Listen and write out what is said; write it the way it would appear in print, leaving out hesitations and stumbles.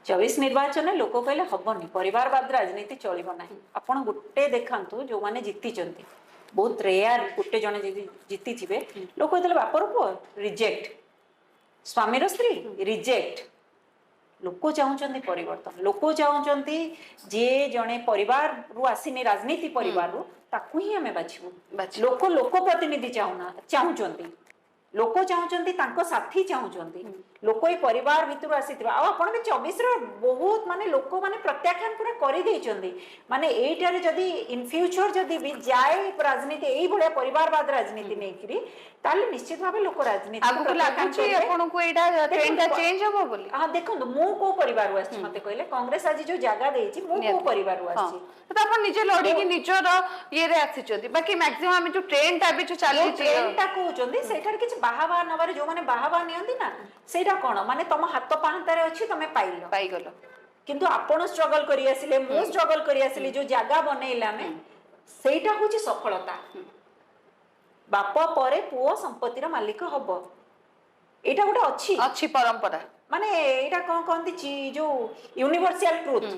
24 निर्वाचन लोक कहले हबनी परिवारवाद राजनीति चलो ना आपण गोटे देखा जो मैंने जीति बहुत रेयर गोटे जन जीति थे लोक कहते बापर पुओ रिजेक्ट स्वामीर स्त्री रिजेक्ट लोक चाहते परिवर्तन लोक चाहते जे जड़े परिवार रु आसीनी राजनीति परिवार रु ताकू ही आम बाछू लोक लोक प्रतिनिधि चाहूँगी लोक चाहूँगी साथी चाहूँगी लोक ये परिवार भितर आसी आपण भी 24 बहुत माने लोक माने प्रत्याख्यान पूरा कर माने एटारे जदि इन फ्यूचर जदि भी जाए राजनीति यही भाया परिवारवाद राजनीति नहीं करी ताले निश्चित भाव लोक राजनीति आगु लागुची आपन को एटा ट्रेंड चेंज होबो बोली हां देखंतु मु को परिवार रु आछि मते कहले कांग्रेस आज जो जगह देछि मु को परिवार रु आछि तो अपन निजे लड़ी की निजर ये रे आछि चोदी बाकी मैक्सिमम जो ट्रेंड ता भी जो चाली ट्रेंड ता कहउचंदी सेठार किछ बाहाबा नबारे जो माने बाहाबा नियंदी ना सेटा कोन माने तम हाथ पाहांतारे अछि तमे पाइलो किंतु आपण स्ट्रगल करी आसिले मु स्ट्रगल करी आसिले जो जगह बनेइला में सेटा होची सफलता बाप परे पुओ संपत्तिर मालिक हबो एटा गोटे अछि परंपरा माने एटा कोन कहंती जो यूनिवर्सल ट्रुथ